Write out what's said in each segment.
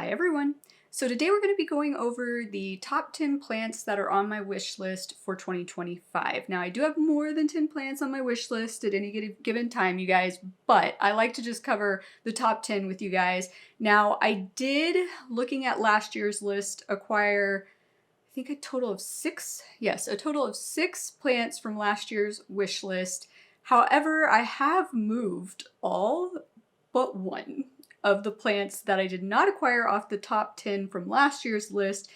Hi everyone! So today we're going to be going over the top 10 plants that are on my wish list for 2025. Now I do have more than 10 plants on my wish list at any given time, you guys, but I like to just cover the top 10 with you guys. Now I did, looking at last year's list, acquire I think a total of six plants from last year's wish list. However, I have moved all but one of the plants that I did not acquire off the top 10 from last year's list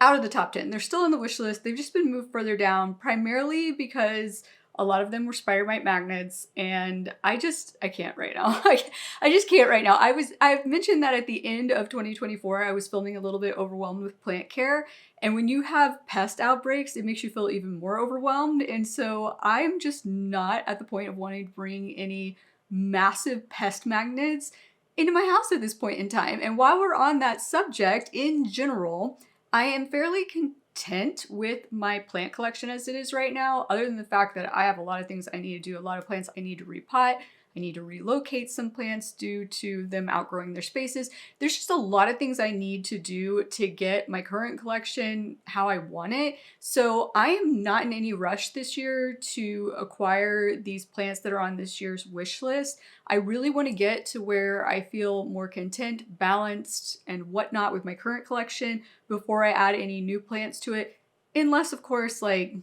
out of the top 10. They're still on the wish list. They've just been moved further down, primarily because a lot of them were spider mite magnets, and I can't right now. I just can't right now. I've mentioned that at the end of 2024, I was feeling a little bit overwhelmed with plant care. And when you have pest outbreaks, it makes you feel even more overwhelmed. And so I'm just not at the point of wanting to bring any massive pest magnets into my house at this point in time. And while we're on that subject, in general, I am fairly content with my plant collection as it is right now, other than the fact that I have a lot of things I need to do, a lot of plants I need to repot. I need to relocate some plants due to them outgrowing their spaces. There's just a lot of things I need to do to get my current collection how I want it. So I am not in any rush this year to acquire these plants that are on this year's wish list. I really want to get to where I feel more content, balanced, and whatnot with my current collection before I add any new plants to it. Unless, of course, like,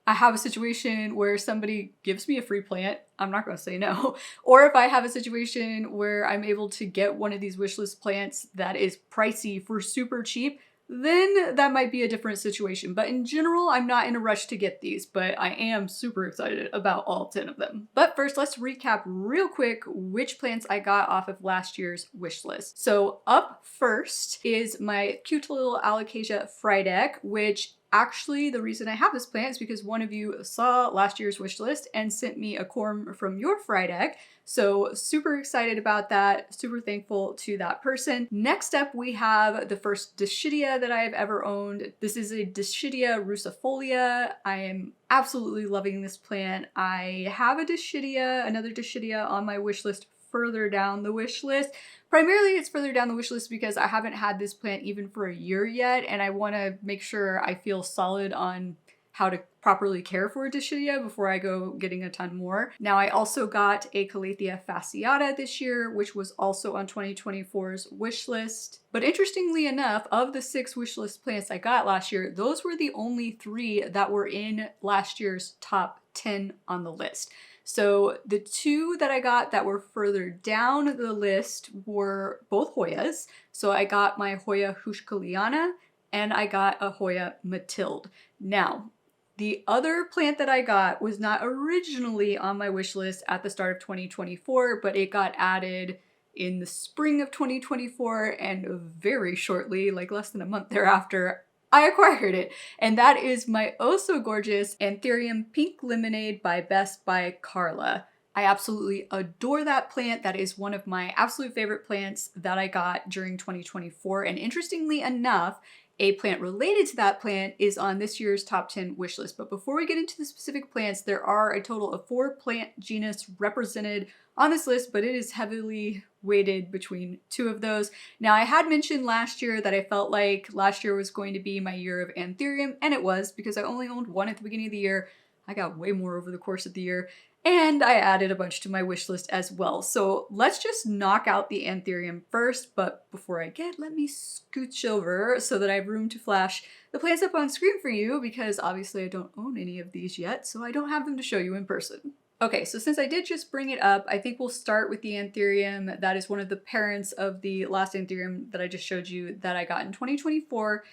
I have a situation where somebody gives me a free plant, I'm not going to say no. Or if I have a situation where I'm able to get one of these wishlist plants that is pricey for super cheap, then that might be a different situation. But in general, I'm not in a rush to get these, but I am super excited about all 10 of them. But first, let's recap real quick which plants I got off of last year's wish list. So up first is my cute little Alocasia Frydek, which actually, the reason I have this plant is because one of you saw last year's wish list and sent me a corm from your Frydek. So super excited about that, super thankful to that person. Next up, we have the first Dischidia that I have ever owned. This is a Dischidia rucifolia. I am absolutely loving this plant. I have another Dischidia on my wish list further down the wish list. Primarily it's further down the wish list because I haven't had this plant even for a year yet, and I want to make sure I feel solid on how to properly care for a Dischidia before I go getting a ton more. Now I also got a Calathea fasciata this year, which was also on 2024's wish list. But interestingly enough, of the 6 wish list plants I got last year, those were the only 3 that were in last year's top 10 on the list. So the 2 that I got that were further down the list were both Hoyas. So I got my Hoya Hellwigiana and I got a Hoya Matilde. Now, the other plant that I got was not originally on my wish list at the start of 2024, but it got added in the spring of 2024, and very shortly, like less than a month thereafter, I acquired it, and that is my oh so gorgeous Anthurium Pink Lemonade by Best by Carla. I absolutely adore that plant. That is one of my absolute favorite plants that I got during 2024, and interestingly enough, a plant related to that plant is on this year's top 10 wish list. But before we get into the specific plants, there are a total of 4 plant genus represented on this list, but it is heavily weighted between 2 of those. Now, I had mentioned last year that I felt like last year was going to be my year of Anthurium, and it was, because I only owned 1 at the beginning of the year. I got way more over the course of the year, and I added a bunch to my wish list as well. So let's just knock out the Anthurium first, but before I let me scooch over so that I have room to flash the plants up on screen for you, because obviously I don't own any of these yet, so I don't have them to show you in person. Okay, so since I did just bring it up, I think we'll start with the Anthurium. That is one of the parents of the last Anthurium that I just showed you that I got in 2024.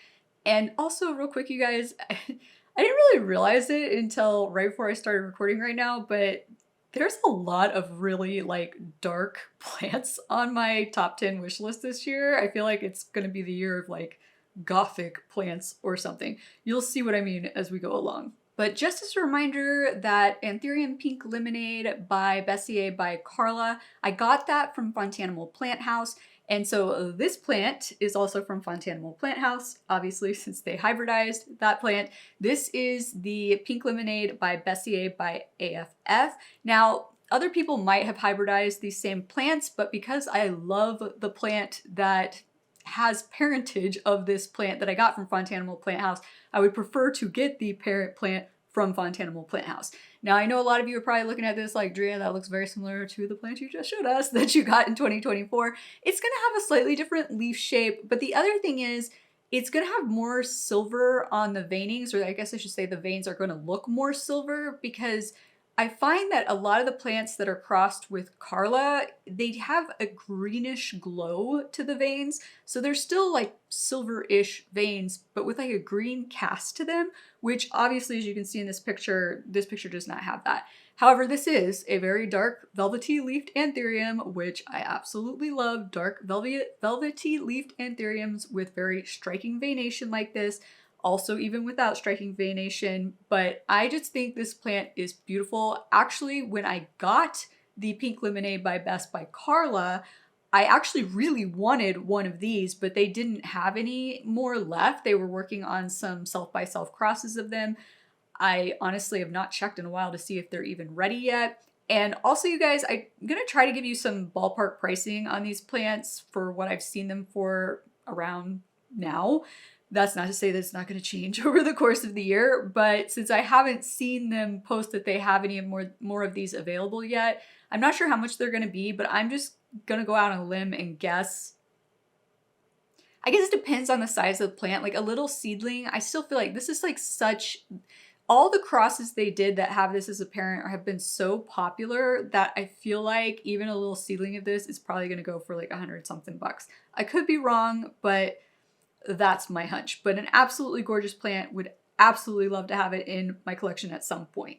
And also, real quick, you guys, I didn't really realize it until right before I started recording right now, but there's a lot of really like dark plants on my top 10 wish list this year. I feel like it's gonna be the year of like gothic plants or something. You'll see what I mean as we go along. But just as a reminder, that Anthurium Pink Lemonade by Bessie by Carla, I got that from Fontanimal Plant House. And so this plant is also from Fontanimal Plant House, obviously, since they hybridized that plant. This is the Pink Lemonade by Bessie by AFF. Now, other people might have hybridized these same plants, but because I love the plant that has parentage of this plant that I got from Fontanimal Plant House, I would prefer to get the parent plant from Fontanimal Plant House. Now, I know a lot of you are probably looking at this like, Drea, that looks very similar to the plant you just showed us that you got in 2024. It's gonna have a slightly different leaf shape, but the other thing is, it's gonna have more silver on the veinings, or I guess I should say the veins are gonna look more silver, because I find that a lot of the plants that are crossed with Carla, they have a greenish glow to the veins. So they're still like silver-ish veins, but with like a green cast to them, which obviously, as you can see in this picture does not have that. However, this is a very dark velvety leafed anthurium, which I absolutely love. Dark velvety leafed anthuriums with very striking veination like this. Also, even without striking veination, but I just think this plant is beautiful. Actually, when I got the Pink Lemonade by Best by Carla, I actually really wanted one of these, but they didn't have any more left. They were working on some self-by-self crosses of them. I honestly have not checked in a while to see if they're even ready yet. And also, you guys, I'm gonna try to give you some ballpark pricing on these plants for what I've seen them for around now. That's not to say that it's not going to change over the course of the year, but since I haven't seen them post that they have any more of these available yet, I'm not sure how much they're going to be, but I'm just going to go out on a limb and guess. I guess it depends on the size of the plant. Like a little seedling, I still feel like this is like such... All the crosses they did that have this as a parent have been so popular that I feel like even a little seedling of this is probably going to go for like 100 something bucks. I could be wrong, but that's my hunch. But an absolutely gorgeous plant, would absolutely love to have it in my collection at some point.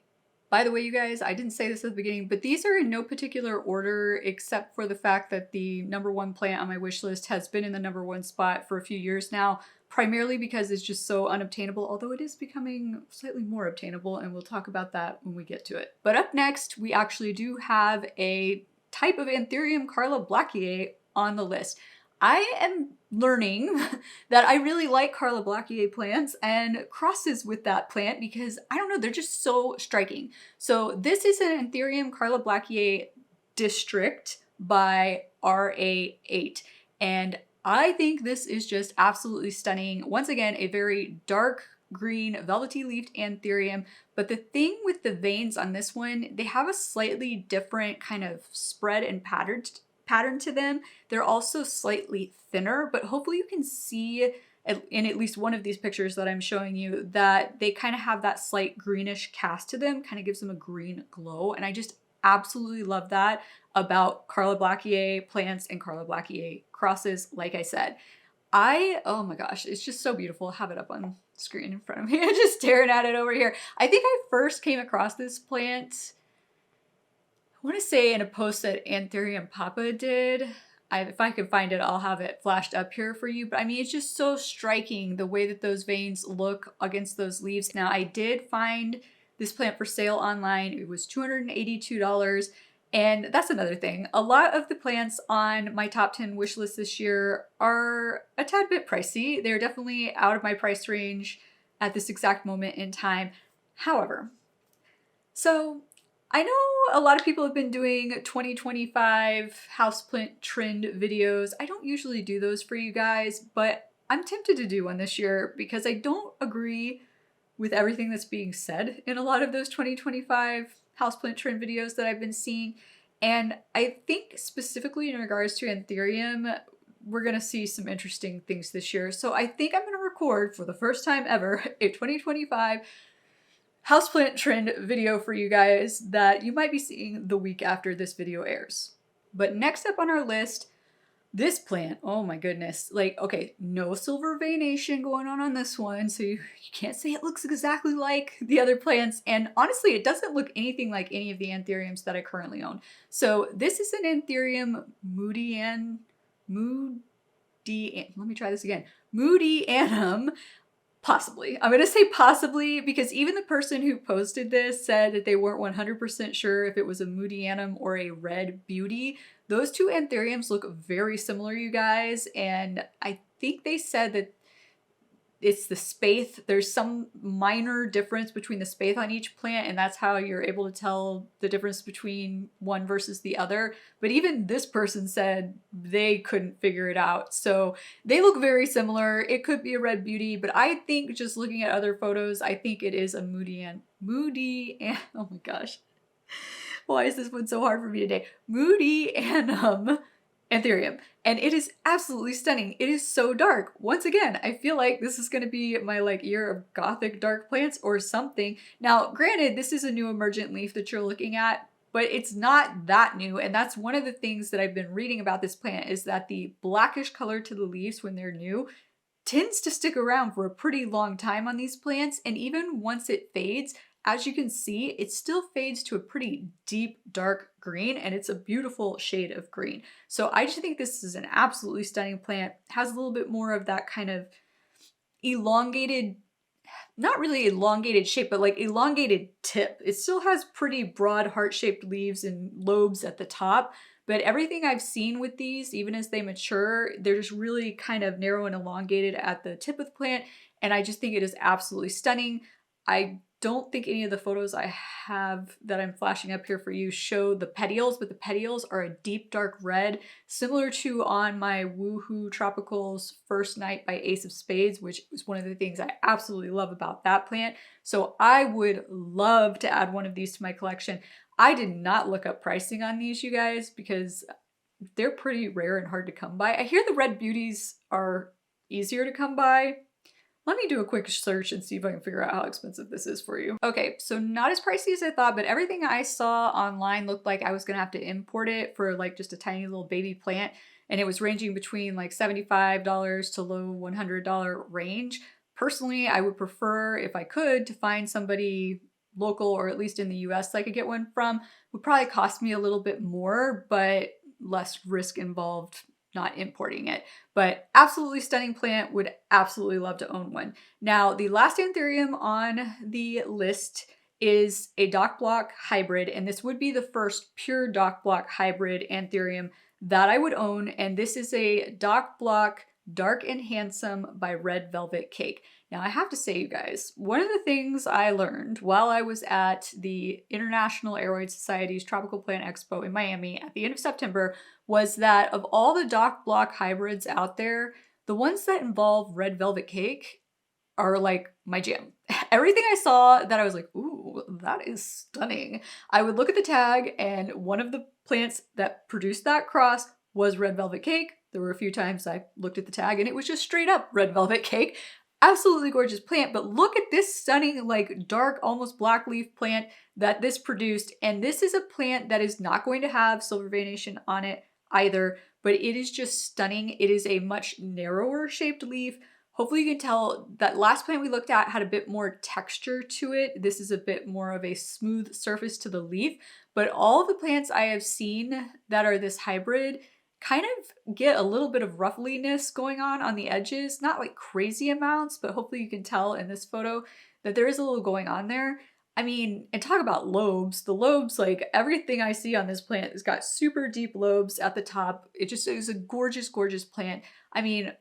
By the way, you guys, I didn't say this at the beginning, but these are in no particular order except for the fact that the #1 plant on my wish list has been in the #1 spot for a few years now, primarily because it's just so unobtainable, although it is becoming slightly more obtainable, and we'll talk about that when we get to it. But up next, we actually do have a type of Anthurium Carlablackiae on the list. I am learning that I really like Carlablackiae plants and crosses with that plant because, I don't know, they're just so striking. So this is an Anthurium Carlablackiae district by RA8. And I think this is just absolutely stunning. Once again, a very dark green velvety leafed anthurium. But the thing with the veins on this one, they have a slightly different kind of spread and pattern to them. They're also slightly thinner, but hopefully you can see in at least one of these pictures that I'm showing you that they kind of have that slight greenish cast to them, kind of gives them a green glow. And I just absolutely love that about Carlablackiae plants and Carlablackiae crosses. Like I said, oh my gosh, it's just so beautiful. I have it up on screen in front of me. I'm just staring at it over here. I think I first came across this plant, I want to say in a post that Anthurium Papa did. If I can find it, I'll have it flashed up here for you. But I mean, it's just so striking the way that those veins look against those leaves. Now, I did find this plant for sale online. It was $282. And that's another thing. A lot of the plants on my top 10 wish list this year are a tad bit pricey. They're definitely out of my price range at this exact moment in time. However, so I know a lot of people have been doing 2025 houseplant trend videos. I don't usually do those for you guys, but I'm tempted to do one this year because I don't agree with everything that's being said in a lot of those 2025 houseplant trend videos that I've been seeing. And I think specifically in regards to Anthurium, we're going to see some interesting things this year. So I think I'm going to record for the first time ever a 2025 houseplant trend video for you guys that you might be seeing the week after this video airs. But next up on our list, this plant, oh my goodness. Like, okay, no silver veination going on this one, so you can't say it looks exactly like the other plants. And honestly, it doesn't look anything like any of the anthuriums that I currently own. So this is an Anthurium Moodeanum. Let me try this again. Moodeanum. Possibly. I'm going to say possibly because even the person who posted this said that they weren't 100% sure if it was a Moodeanum or a Red Beauty. Those two anthuriums look very similar, you guys, and I think they said that it's the spathe. There's some minor difference between the spathe on each plant, and that's how you're able to tell the difference between one versus the other. But even this person said they couldn't figure it out. So they look very similar. It could be a red beauty, but I think just looking at other photos, I think it is a oh my gosh. Why is this one so hard for me today? Moodeanum Anthurium. And it is absolutely stunning. It is so dark. Once again, I feel like this is going to be my like year of gothic dark plants or something. Now, granted, this is a new emergent leaf that you're looking at, but it's not that new. And that's one of the things that I've been reading about this plant is that the blackish color to the leaves when they're new tends to stick around for a pretty long time on these plants. And even once it fades, as you can see, it still fades to a pretty deep, dark green, and it's a beautiful shade of green. So I just think this is an absolutely stunning plant. It has a little bit more of that kind of elongated, not really elongated shape, but like elongated tip. It still has pretty broad heart-shaped leaves and lobes at the top, but everything I've seen with these, even as they mature, they're just really kind of narrow and elongated at the tip of the plant, and I just think it is absolutely stunning. I don't think any of the photos I have that I'm flashing up here for you show the petioles, but the petioles are a deep dark red, similar to on my Woohoo Tropicals First Night by Ace of Spades, which is one of the things I absolutely love about that plant. So I would love to add one of these to my collection. I did not look up pricing on these, you guys, because they're pretty rare and hard to come by. I hear the red beauties are easier to come by. Let me do a quick search and see if I can figure out how expensive this is for you. Okay, so not as pricey as I thought, but everything I saw online looked like I was gonna have to import it for like just a tiny little baby plant. And it was ranging between like $75 to low $100 range. Personally, I would prefer, if I could, to find somebody local or at least in the US that I could get one from. It would probably cost me a little bit more, but less risk involved not importing it. But absolutely stunning plant, would absolutely love to own one. Now, the last Anthurium on the list is a dock block hybrid, and this would be the first pure dock block hybrid Anthurium that I would own, and this is a dock block Dark and Handsome by Red Velvet Cake. Now, I have to say, you guys, one of the things I learned while I was at the International Aroid Society's Tropical Plant Expo in Miami at the end of September was that of all the dock block hybrids out there, the ones that involve Red Velvet Cake are like my jam. Everything I saw that I was like, ooh, that is stunning. I would look at the tag, and one of the plants that produced that cross was Red Velvet Cake. There were a few times I looked at the tag and it was just straight up Red Velvet Cake. Absolutely gorgeous plant, but look at this stunning, like dark, almost black leaf plant that this produced. And this is a plant that is not going to have silver veination on it either, but it is just stunning. It is a much narrower shaped leaf. Hopefully you can tell that last plant we looked at had a bit more texture to it. This is a bit more of a smooth surface to the leaf, but all of the plants I have seen that are this hybrid kind of get a little bit of ruffliness going on the edges, not like crazy amounts, but hopefully you can tell in this photo that there is a little going on there. I mean, and talk about lobes. The lobes, like everything I see on this plant has got super deep lobes at the top. It just is a gorgeous, gorgeous plant. I mean,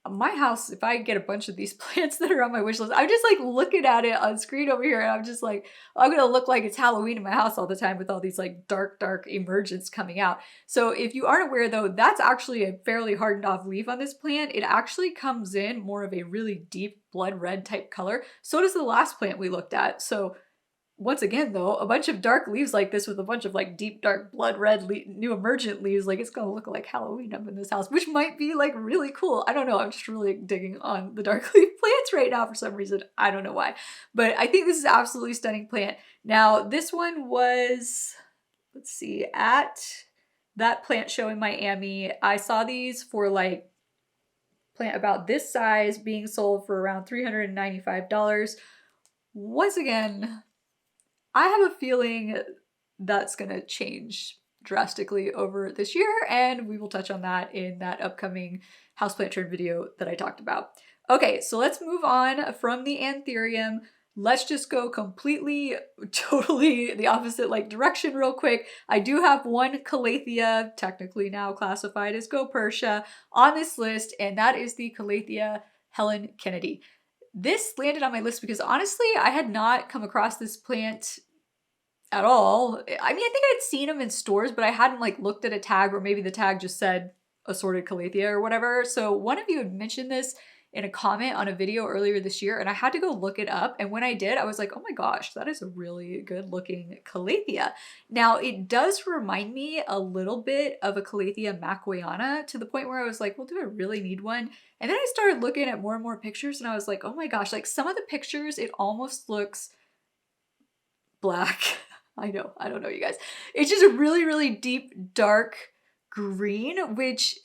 my house, if I get a bunch of these plants that are on my wish list, I'm just like looking at it on screen over here and I'm just like, I'm gonna look like it's Halloween in my house all the time with all these like dark, dark emergents coming out. So if you aren't aware though, that's actually a fairly hardened off leaf on this plant. It actually comes in more of a really deep blood red type color. So does the last plant we looked at. So once again though, a bunch of dark leaves like this with a bunch of like deep dark blood red new emergent leaves, like it's gonna look like Halloween up in this house, which might be like really cool. I don't know, I'm just really digging on the dark leaf plants right now for some reason. I don't know why, but I think this is absolutely stunning plant. Now this one was, let's see, at that plant show in Miami, I saw these for like plant about this size being sold for around $395. Once again, I have a feeling that's gonna change drastically over this year, and we will touch on that in that upcoming houseplant trend video that I talked about. Okay, so let's move on from the Anthurium. Let's just go completely, totally the opposite like direction real quick. I do have one Calathea, technically now classified as Go Persia, on this list, and that is the Calathea Helen Kennedy. This landed on my list because honestly, I had not come across this plant at all. I mean, I think I'd seen them in stores, but I hadn't like looked at a tag, or maybe the tag just said assorted Calathea or whatever. So one of you had mentioned this in a comment on a video earlier this year, and I had to go look it up. And when I did, I was like, oh my gosh, that is a really good looking Calathea. Now, it does remind me a little bit of a Calathea Moodeanum, to the point where I was like, well, do I really need one? And then I started looking at more and more pictures, and I was like, oh my gosh, like some of the pictures, it almost looks black. I know, I don't know, you guys. It's just a really, really deep, dark green, which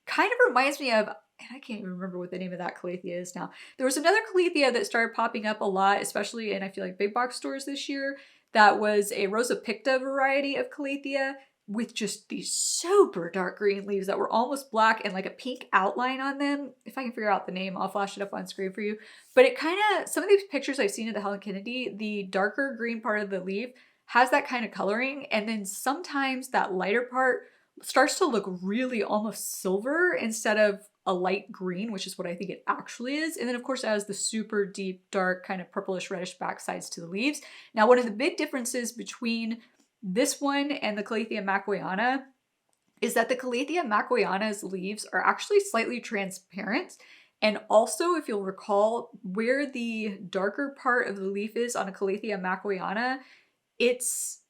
kind of reminds me of, and I can't even remember what the name of that Calathea is now. There was another Calathea that started popping up a lot, especially in, I feel like, big box stores this year. That was a Rosa Picta variety of Calathea with just these super dark green leaves that were almost black and like a pink outline on them. If I can figure out the name, I'll flash it up on screen for you. But it kind of, some of these pictures I've seen of the Helen Kennedy, the darker green part of the leaf has that kind of coloring. And then sometimes that lighter part starts to look really almost silver instead of a light green, which is what I think it actually is. And then of course it has the super deep, dark, kind of purplish reddish backsides to the leaves. Now, one of the big differences between this one and the Calathea Moodeanum is that the Calathea Moodeanum's leaves are actually slightly transparent. And also, if you'll recall, where the darker part of the leaf is on a Calathea Moodeanum, it's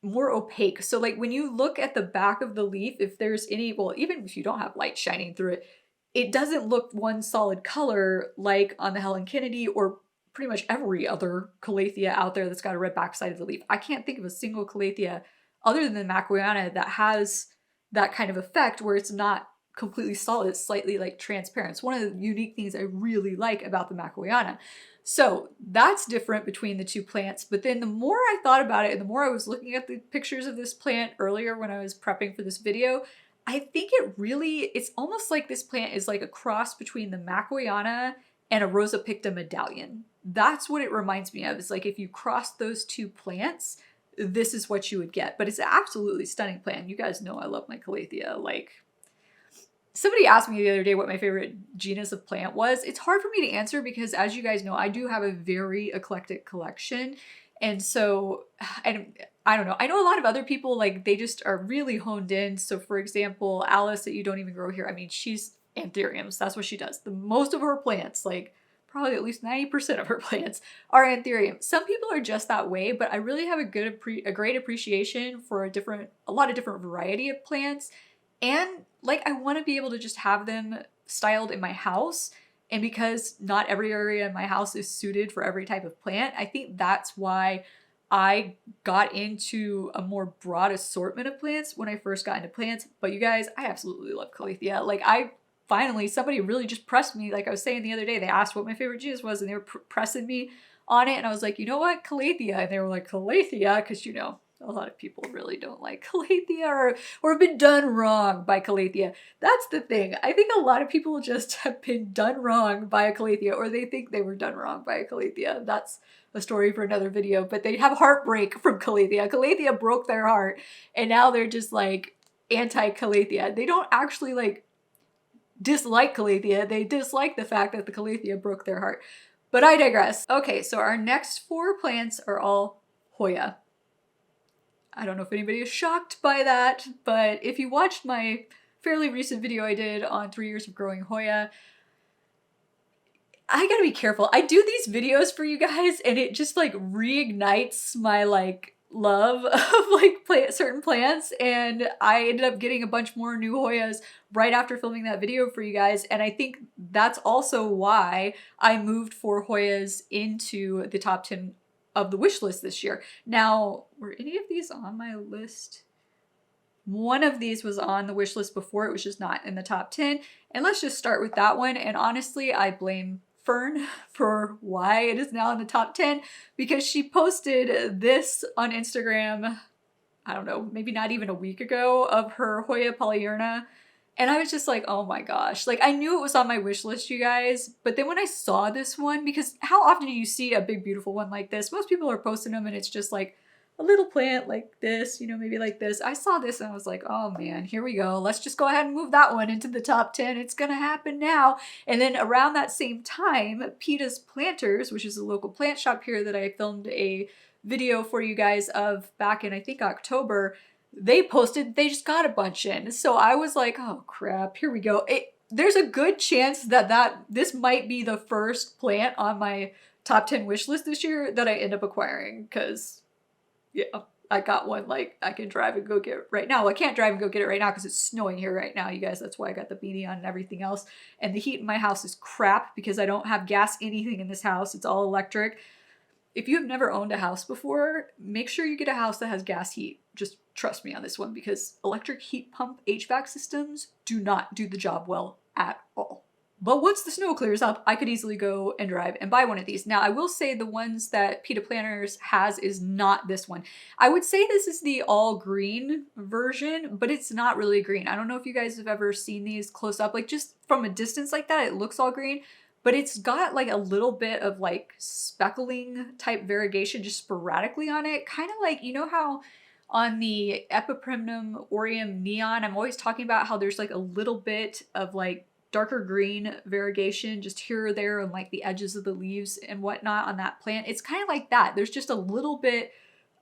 more opaque. So like when you look at the back of the leaf, if there's any, well, even if you don't have light shining through it, it doesn't look one solid color like on the Helen Kennedy or pretty much every other Calathea out there that's got a red backside of the leaf. I can't think of a single Calathea other than the Moodeanum that has that kind of effect where it's not completely solid, it's slightly like transparent. It's one of the unique things I really like about the Moodeanum. So that's different between the two plants. But then the more I thought about it and the more I was looking at the pictures of this plant earlier when I was prepping for this video, I think it's almost like this plant is like a cross between the Moodeanum and a Rosa Picta medallion. That's what it reminds me of. It's like if you cross those two plants, this is what you would get. But it's an absolutely stunning plant. You guys know I love my Calathea. Like, somebody asked me the other day what my favorite genus of plant was. It's hard for me to answer because, as you guys know, I do have a very eclectic collection. And so, and I don't know. I know a lot of other people, like, they just are really honed in. So, for example, Alice that you don't even grow here, I mean, she's Anthuriums. That's what she does. The most of her plants, like probably at least 90% of her plants, are Anthurium. Some people are just that way, but I really have a great appreciation for a lot of different variety of plants. And like, I want to be able to just have them styled in my house. And because not every area in my house is suited for every type of plant, I think that's why I got into a more broad assortment of plants when I first got into plants. But you guys, I absolutely love Calathea. Like, somebody really just pressed me. Like I was saying the other day, they asked what my favorite genus was and they were pressing me on it. And I was like, you know what? Calathea. And they were like, Calathea? Because, you know, a lot of people really don't like Calathea or have been done wrong by Calathea. That's the thing. I think a lot of people just have been done wrong by a Calathea, or they think they were done wrong by a Calathea. That's a story for another video, but they have heartbreak from Calathea. Calathea broke their heart, and now they're just like anti-Calathea. They don't actually like dislike Calathea. They dislike the fact that the Calathea broke their heart. But I digress. Okay, so our next 4 plants are all Hoya. I don't know if anybody is shocked by that, but if you watched my fairly recent video I did on 3 years of growing Hoya, I gotta be careful. I do these videos for you guys and it just like reignites my like love of like certain plants, and I ended up getting a bunch more new Hoyas right after filming that video for you guys. And I think that's also why I moved 4 Hoyas into the top 10 of the wish list this year. Now, were any of these on my list? One of these was on the wish list before, it was just not in the top 10. And let's just start with that one. And honestly, I blame Fern for why it is now in the top 10, because she posted this on Instagram, I don't know, maybe not even a week ago, of her Hoya Polyneura. And I was just like, oh my gosh. Like, I knew it was on my wish list, you guys. But then when I saw this one, because how often do you see a big, beautiful one like this? Most people are posting them and it's just like a little plant like this, you know, maybe like this. I saw this and I was like, oh man, here we go. Let's just go ahead and move that one into the top 10. It's gonna happen now. And then around that same time, Peta's Planters, which is a local plant shop here that I filmed a video for you guys of back in, I think, October, they posted they just got a bunch in. So I was like, oh crap, here we go. There's a good chance that this might be the first plant on my top 10 wish list this year that I end up acquiring, because yeah, I got one like I can drive and go get it right now. Well, I can't drive and go get it right now because it's snowing here right now, you guys. That's why I got the beanie on and everything else. And the heat in my house is crap because I don't have gas anything in this house. It's all electric. If you have never owned a house before, make sure you get a house that has gas heat. Just trust me on this one, because electric heat pump HVAC systems do not do the job well at all. But once the snow clears up, I could easily go and drive and buy one of these. Now, I will say the ones that Peta Planters has is not this one. I would say this is the all green version, but it's not really green. I don't know if you guys have ever seen these close up, like just from a distance like that, it looks all green. But it's got like a little bit of like speckling type variegation just sporadically on it. Kind of like, you know how on the Epiprimnum aureum neon, I'm always talking about how there's like a little bit of like darker green variegation just here or there on like the edges of the leaves and whatnot on that plant. It's kind of like that. There's just a little bit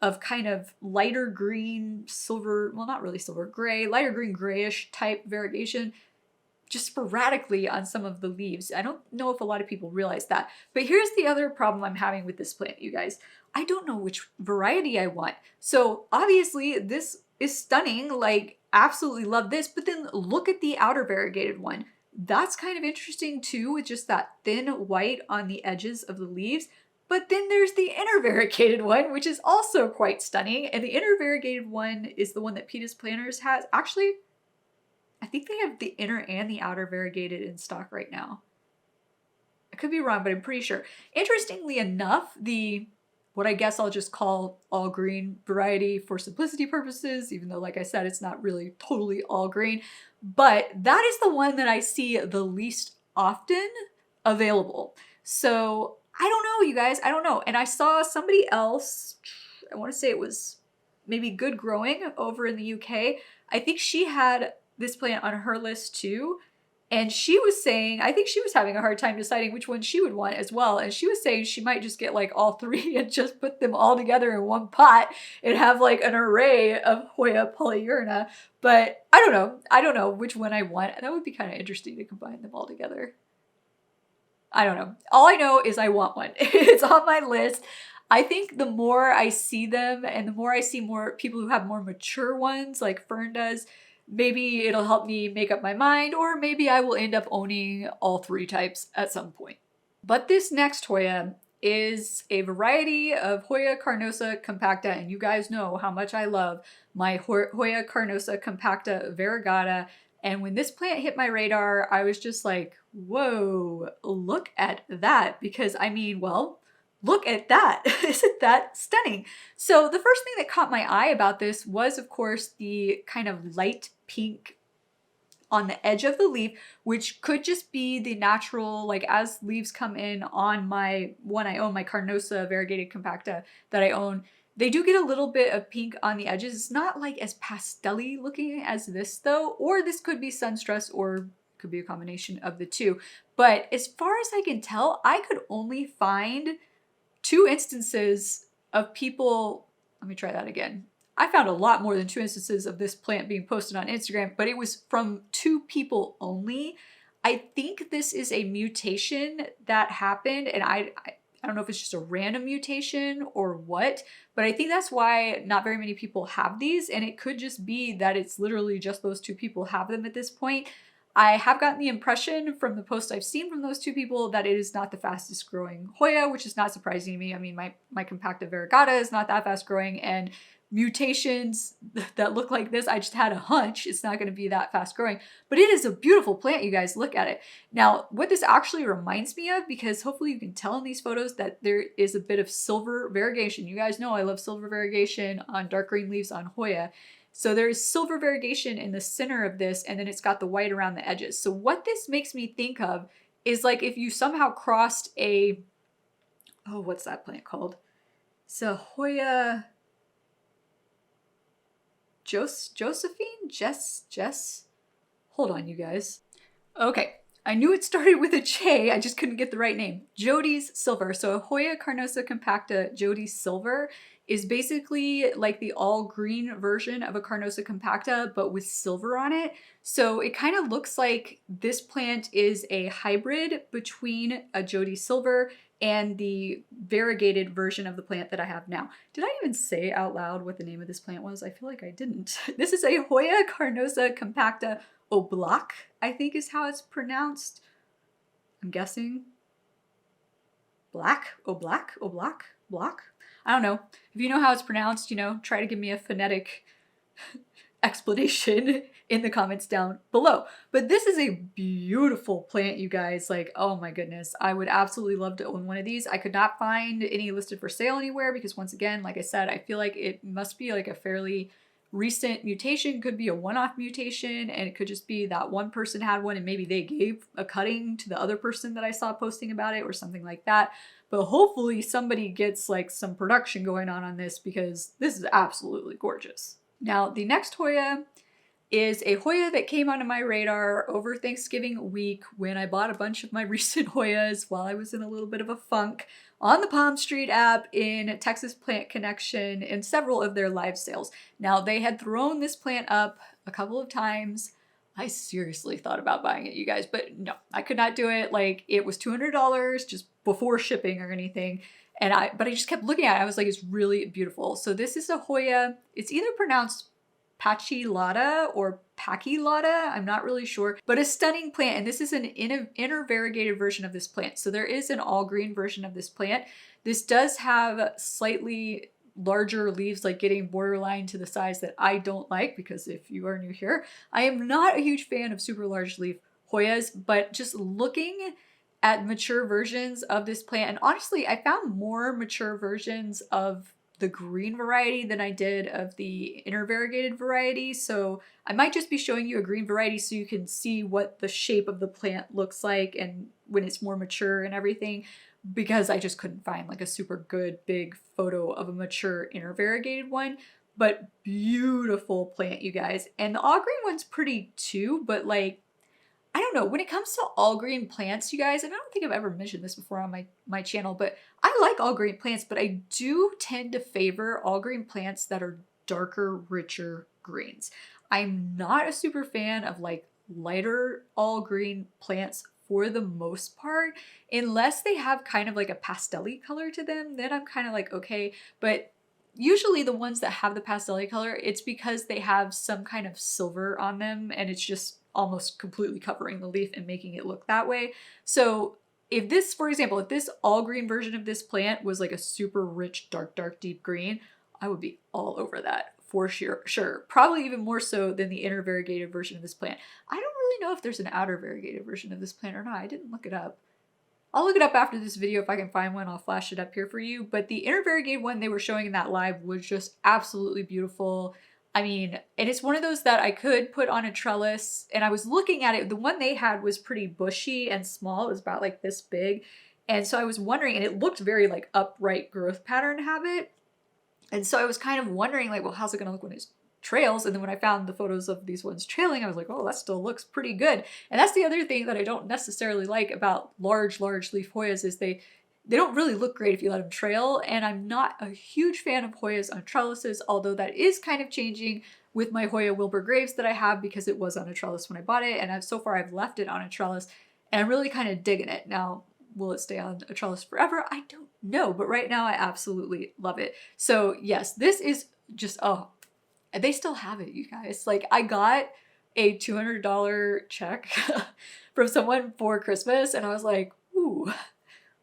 of kind of lighter green, silver, well, not really silver, gray, lighter green, grayish type variegation just sporadically on some of the leaves. I don't know if a lot of people realize that. But here's the other problem I'm having with this plant, you guys. I don't know which variety I want. So obviously this is stunning, like absolutely love this, but then look at the outer variegated one. That's kind of interesting too, with just that thin white on the edges of the leaves. But then there's the inner variegated one, which is also quite stunning. And the inner variegated one is the one that Peta's Planters has. Actually, I think they have the inner and the outer variegated in stock right now. I could be wrong, but I'm pretty sure. Interestingly enough, the what I guess I'll just call all green variety for simplicity purposes, even though, like I said, it's not really totally all green, but that is the one that I see the least often available. So I don't know, you guys, I don't know. And I saw somebody else, I want to say it was maybe Good Growing over in the UK. I think she had this plant on her list too. And she was saying, I think she was having a hard time deciding which one she would want as well. And she was saying she might just get like all three and just put them all together in one pot and have like an array of Hoya Polyneura. But I don't know. I don't know which one I want. That would be kind of interesting to combine them all together. I don't know. All I know is I want one. It's on my list. I think the more I see them and the more I see more people who have more mature ones like Fern does, maybe it'll help me make up my mind, or maybe I will end up owning all three types at some point. But this next Hoya is a variety of Hoya carnosa compacta, and you guys know how much I love my Hoya carnosa compacta variegata. And when this plant hit my radar, I was just like, whoa, look at that. Because I mean, well, look at that. Isn't that stunning? So the first thing that caught my eye about this was, of course, the kind of light pink on the edge of the leaf, which could just be the natural, like as leaves come in on my one I own, my Carnosa variegated compacta that I own, they do get a little bit of pink on the edges. It's not like as pastel-y looking as this though, or this could be sun stress or could be a combination of the two. But as far as I can tell, I could only find 2 instances of people, let me try that again. I found a lot more than 2 instances of this plant being posted on Instagram, but it was from 2 people only. I think this is a mutation that happened, and I don't know if it's just a random mutation or what, but I think that's why not very many people have these, and it could just be that it's literally just those 2 people have them at this point. I have gotten the impression from the posts I've seen from those 2 people that it is not the fastest growing Hoya, which is not surprising to me. I mean, my Compacta variegata is not that fast growing, and mutations that look like this, I just had a hunch it's not going to be that fast growing. But it is a beautiful plant, you guys. Look at it. Now, what this actually reminds me of, because hopefully you can tell in these photos that there is a bit of silver variegation. You guys know I love silver variegation on dark green leaves on Hoya. So there's silver variegation in the center of this, and then it's got the white around the edges. So what this makes me think of is like if you somehow crossed a, oh, what's that plant called? It's a Hoya, Josephine? Jess? Hold on, you guys. Okay, I knew it started with a J, I just couldn't get the right name. Jody's Silver. So Hoya Carnosa Compacta Jody's Silver is basically like the all green version of a Carnosa Compacta, but with silver on it. So it kind of looks like this plant is a hybrid between a Jody Silver and the variegated version of the plant that I have now. Did I even say out loud what the name of this plant was? I feel like I didn't. This is a Hoya Carnosa Compacta Oblak, I think is how it's pronounced. I'm guessing. Oblak? Block? I don't know. If you know how it's pronounced, you know, try to give me a phonetic explanation in the comments down below. But this is a beautiful plant, you guys. Like, oh my goodness. I would absolutely love to own one of these. I could not find any listed for sale anywhere because once again, like I said, I feel like it must be like a fairly recent mutation, could be a one-off mutation, and it could just be that one person had one and maybe they gave a cutting to the other person that I saw posting about it or something like that. But hopefully somebody gets like some production going on this because this is absolutely gorgeous. Now, the next Hoya is a Hoya that came onto my radar over Thanksgiving week when I bought a bunch of my recent Hoyas while I was in a little bit of a funk on the Palm Street app in Texas Plant Connection and several of their live sales. Now, they had thrown this plant up a couple of times. I seriously thought about buying it, you guys, but no, I could not do it. Like, it was $200 just before shipping or anything. But I just kept looking at it. I was like, it's really beautiful. So this is a Hoya. It's either pronounced Pachyclada or Pachyclada, I'm not really sure, but a stunning plant. And this is an inner variegated version of this plant. So there is an all green version of this plant. This does have slightly larger leaves, like getting borderline to the size that I don't like, because if you are new here, I am not a huge fan of super large leaf Hoyas, but just looking at mature versions of this plant, and honestly, I found more mature versions of the green variety than I did of the inner variegated variety. So I might just be showing you a green variety so you can see what the shape of the plant looks like and when it's more mature and everything, because I just couldn't find like a super good big photo of a mature inner variegated one. But beautiful plant, you guys. And the all green one's pretty too, but like, I don't know, when it comes to all green plants, you guys, and I don't think I've ever mentioned this before on my channel, but I like all green plants, but I do tend to favor all green plants that are darker, richer greens. I'm not a super fan of like lighter all green plants for the most part, unless they have kind of like a pastel-y color to them, then I'm kind of like, okay, but usually the ones that have the pastel-y color, it's because they have some kind of silver on them and it's just almost completely covering the leaf and making it look that way. So if this, for example, if this all green version of this plant was like a super rich, dark, deep green, I would be all over that for sure. Probably even more so than the inner variegated version of this plant. I don't really know if there's an outer variegated version of this plant or not. I didn't look it up. I'll look it up after this video if I can find one. I'll flash it up here for you. But the inner variegated one they were showing in that live was just absolutely beautiful. I mean, and it's one of those that I could put on a trellis, and I was looking at it. The one they had was pretty bushy and small. It was about like this big. And so I was wondering, and it looked very like upright growth pattern habit. And so I was kind of wondering like, well, how's it gonna look when it trails? And then when I found the photos of these ones trailing, I was like, oh, that still looks pretty good. And that's the other thing that I don't necessarily like about large leaf Hoyas is they don't really look great if you let them trail, and I'm not a huge fan of Hoyas on trellises, although that is kind of changing with my Hoya Wilbur Graves that I have because it was on a trellis when I bought it, and so far I've left it on a trellis, and I'm really kind of digging it. Now, will it stay on a trellis forever? I don't know, but right now I absolutely love it. So yes, this is just, oh, they still have it, you guys. Like, I got a $200 check from someone for Christmas, and I was like, ooh,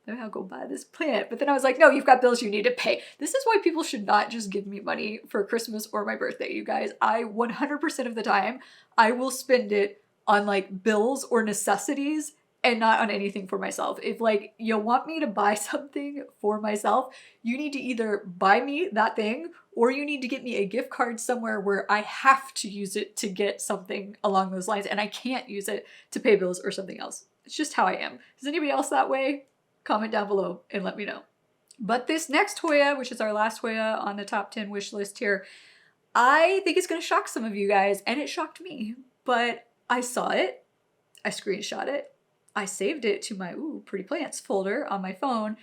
maybe I'll go buy this plant. But then I was like, no, you've got bills you need to pay. This is why people should not just give me money for Christmas or my birthday, you guys. I 100% of the time, I will spend it on like bills or necessities and not on anything for myself. If like you want me to buy something for myself, you need to either buy me that thing or you need to get me a gift card somewhere where I have to use it to get something along those lines and I can't use it to pay bills or something else. It's just how I am. Is anybody else that way? Comment down below and let me know. But this next Hoya, which is our last Hoya on the top 10 wish list here, I think it's going to shock some of you guys, and it shocked me, but I saw it, I screenshot it, I saved it to my pretty plants folder on my phone,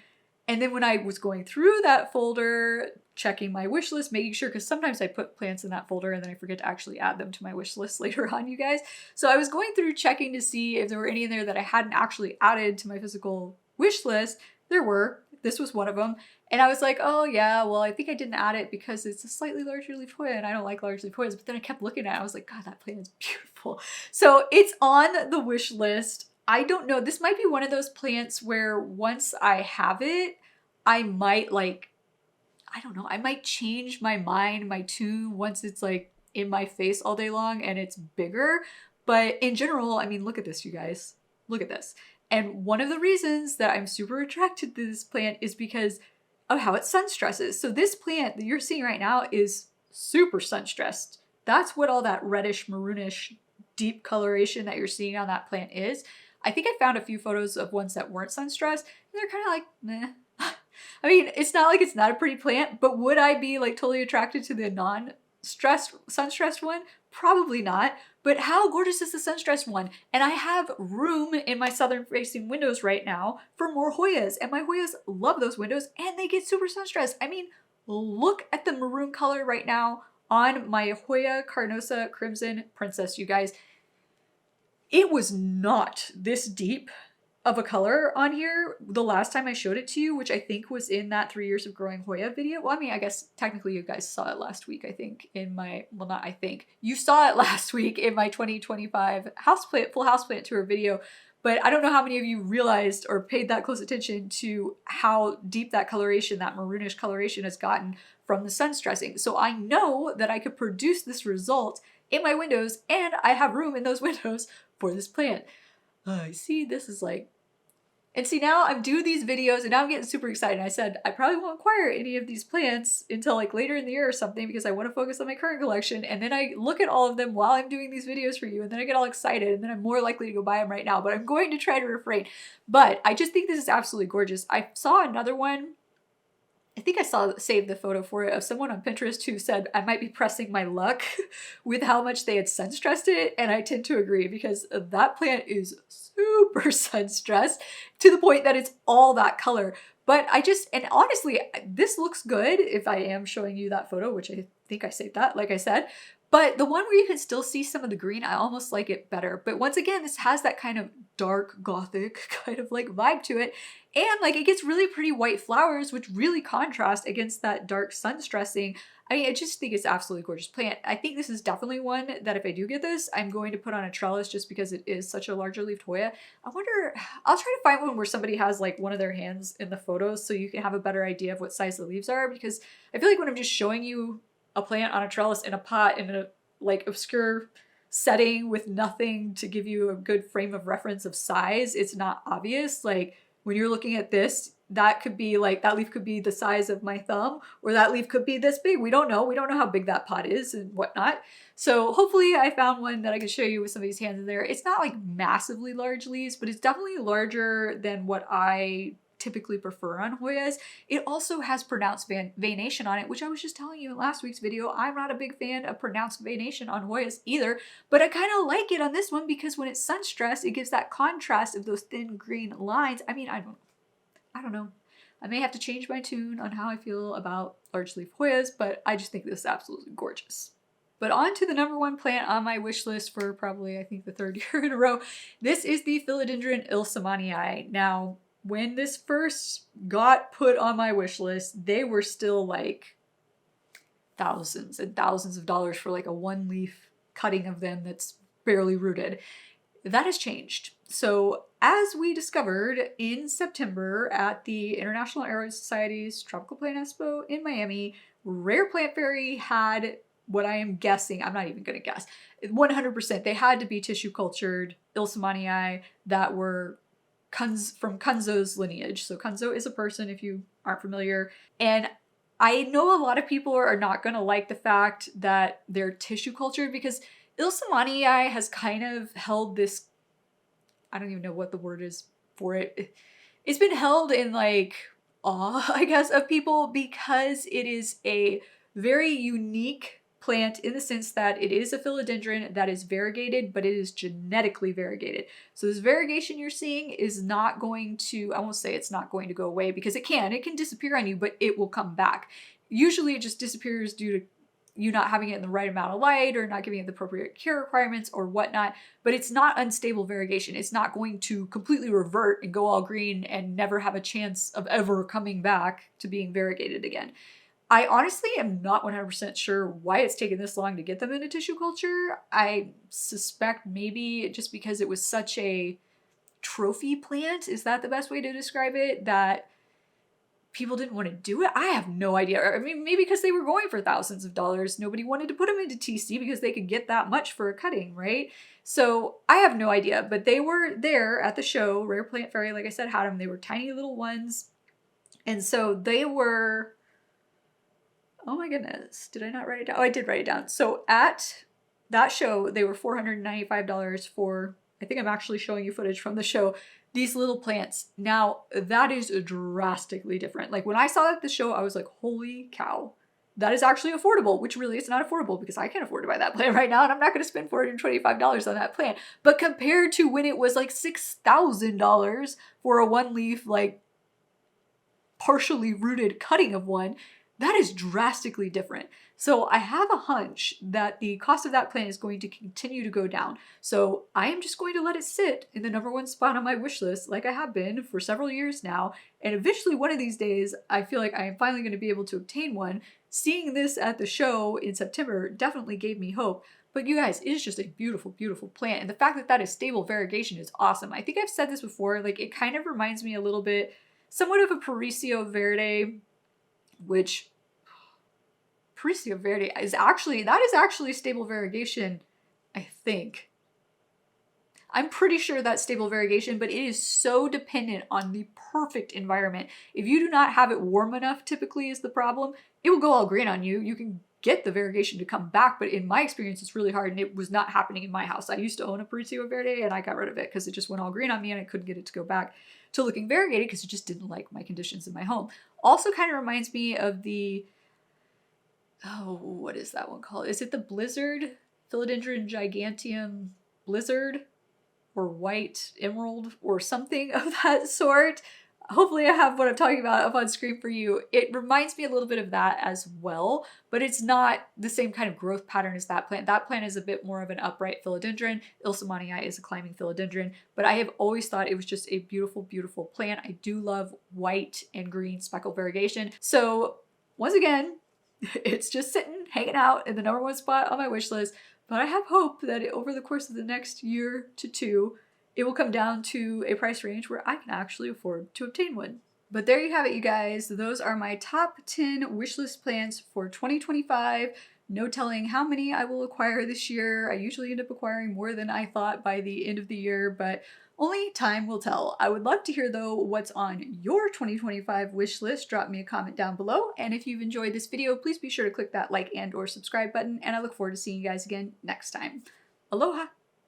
and then when I was going through that folder, checking my wish list, making sure, because sometimes I put plants in that folder and then I forget to actually add them to my wish list later on, you guys. So I was going through checking to see if there were any in there that I hadn't actually added to my physical wish list. There were. This was one of them. And I was like, oh yeah, well, I think I didn't add it because it's a slightly larger leaf Hoya and I don't like large leaf Hoyas. But then I kept looking at it. I was like, God, that plant is beautiful. So it's on the wish list. I don't know. This might be one of those plants where once I have it, I might I don't know, I might change my mind, my tune once it's like in my face all day long and it's bigger. But in general, I mean, look at this, you guys. Look at this. And one of the reasons that I'm super attracted to this plant is because of how it sun stresses. So this plant that you're seeing right now is super sun stressed. That's what all that reddish, maroonish, deep coloration that you're seeing on that plant is. I think I found a few photos of ones that weren't sun stressed, and they're kind of like, meh. I mean, it's not like it's not a pretty plant, but would I be like totally attracted to the non-stressed, sun-stressed one? Probably not. But how gorgeous is the sun-stressed one? And I have room in my southern-facing windows right now for more Hoyas, and my Hoyas love those windows, and they get super sun-stressed. I mean, look at the maroon color right now on my Hoya Carnosa Crimson Princess, you guys. It was not this deep of a color on here the last time I showed it to you, which I think was in that 3 years of growing Hoya video. Well, I mean, I guess technically you guys saw it last week, I think, in my, well, not I think, you saw it last week in my 2025 full houseplant tour video, but I don't know how many of you realized or paid that close attention to how deep that coloration, that maroonish coloration has gotten from the sun stressing. So I know that I could produce this result in my windows, and I have room in those windows for this plant. See, this is like, and see, now I'm doing these videos and now I'm getting super excited. I said I probably won't acquire any of these plants until like later in the year or something because I want to focus on my current collection. And then I look at all of them while I'm doing these videos for you, and then I get all excited, and then I'm more likely to go buy them right now, but I'm going to try to refrain. But I just think this is absolutely gorgeous. I saw another one, I think I saved the photo for it, of someone on Pinterest who said I might be pressing my luck with how much they had sun stressed it. And I tend to agree because that plant is super sun stressed to the point that it's all that color. But and honestly, this looks good if I am showing you that photo, which I think I saved that, like I said. But the one where you can still see some of the green, I almost like it better. But once again, this has that kind of dark gothic kind of like vibe to it. And like it gets really pretty white flowers, which really contrast against that dark sun stressing. I mean, I just think it's absolutely gorgeous plant. I think this is definitely one that if I do get this, I'm going to put on a trellis just because it is such a larger leafed Hoya. I wonder, I'll try to find one where somebody has like one of their hands in the photos so you can have a better idea of what size the leaves are, because I feel like when I'm just showing you a plant on a trellis in a pot in a like obscure setting with nothing to give you a good frame of reference of size, it's not obvious. Like when you're looking at this, that could be like, that leaf could be the size of my thumb, or that leaf could be this big. We don't know. We don't know how big that pot is and whatnot. So hopefully I found one that I can show you with somebody's hands in there. It's not like massively large leaves, but it's definitely larger than what I typically prefer on Hoyas. It also has pronounced veination on it, which I was just telling you in last week's video. I'm not a big fan of pronounced veination on Hoyas either, but I kind of like it on this one because when it's sun stressed, it gives that contrast of those thin green lines. I mean, I don't know. I may have to change my tune on how I feel about large leaf Hoyas, but I just think this is absolutely gorgeous. But on to the number one plant on my wish list for probably, I think, the third year in a row. This is the Philodendron Ilsemanii. Now, when this first got put on my wish list, they were still like thousands and thousands of dollars for like a one leaf cutting of them that's barely rooted. That has changed. So as we discovered in September at the International Aero Society's Tropical Plant Expo in Miami, Rare Plant Fairy had what I am guessing, I'm not even going to guess, 100%, they had to be tissue cultured Ilsemanii that were from Kunzo's lineage. So Kunzo is a person, if you aren't familiar. And I know a lot of people are not going to like the fact that they're tissue cultured because Ilsemanii has kind of held this, I don't even know what the word is for it. It's been held in like awe, I guess, of people because it is a very unique plant in the sense that it is a philodendron that is variegated, but it is genetically variegated. So this variegation you're seeing is not going to, I won't say it's not going to go away because it can disappear on you, but it will come back. Usually it just disappears due to you not having it in the right amount of light or not giving it the appropriate care requirements or whatnot, but it's not unstable variegation. It's not going to completely revert and go all green and never have a chance of ever coming back to being variegated again. I honestly am not 100% sure why it's taken this long to get them into tissue culture. I suspect maybe just because it was such a trophy plant, is that the best way to describe it, that people didn't want to do it? I have no idea. I mean, maybe because they were going for thousands of dollars. Nobody wanted to put them into TC because they could get that much for a cutting, right? So I have no idea, but they were there at the show. Rare Plant Fairy, like I said, had them. They were tiny little ones. And so they were... Oh my goodness, did I not write it down? Oh, I did write it down. So at that show, they were $495 for, I think I'm actually showing you footage from the show, these little plants. Now, that is drastically different. Like when I saw it at the show, I was like, holy cow, that is actually affordable, which really is not affordable because I can't afford to buy that plant right now and I'm not going to spend $425 on that plant. But compared to when it was like $6,000 for a one leaf, like partially rooted cutting of one, that is drastically different. So I have a hunch that the cost of that plant is going to continue to go down. So I am just going to let it sit in the #1 spot on my wish list like I have been for several years now. And eventually one of these days, I feel like I am finally going to be able to obtain one. Seeing this at the show in September definitely gave me hope. But you guys, it is just a beautiful, beautiful plant. And the fact that that is stable variegation is awesome. I think I've said this before, like it kind of reminds me a little bit, somewhat of a Paricio Verde, which Paricio Verde is actually stable variegation, I think. I'm pretty sure that's stable variegation, but it is so dependent on the perfect environment. If you do not have it warm enough, typically is the problem, it will go all green on you. You can get the variegation to come back, but in my experience, it's really hard and it was not happening in my house. I used to own a Paricio Verde and I got rid of it because it just went all green on me and I couldn't get it to go back to looking variegated because it just didn't like my conditions in my home. Also kind of reminds me of the, oh, what is that one called? Is it the Blizzard? Philodendron Giganteum Blizzard? Or White Emerald? Or something of that sort? Hopefully I have what I'm talking about up on screen for you. It reminds me a little bit of that as well, but it's not the same kind of growth pattern as that plant. That plant is a bit more of an upright philodendron. Ilsemanii is a climbing philodendron, but I have always thought it was just a beautiful, beautiful plant. I do love white and green speckle variegation. So once again, it's just sitting, hanging out in the #1 spot on my wish list, but I have hope that over the course of the next year to two, it will come down to a price range where I can actually afford to obtain one. But there you have it, you guys. Those are my top 10 wish list plans for 2025. No telling how many I will acquire this year. I usually end up acquiring more than I thought by the end of the year, but only time will tell. I would love to hear though what's on your 2025 wish list. Drop me a comment down below. And if you've enjoyed this video, please be sure to click that like and/or subscribe button. And I look forward to seeing you guys again next time. Aloha!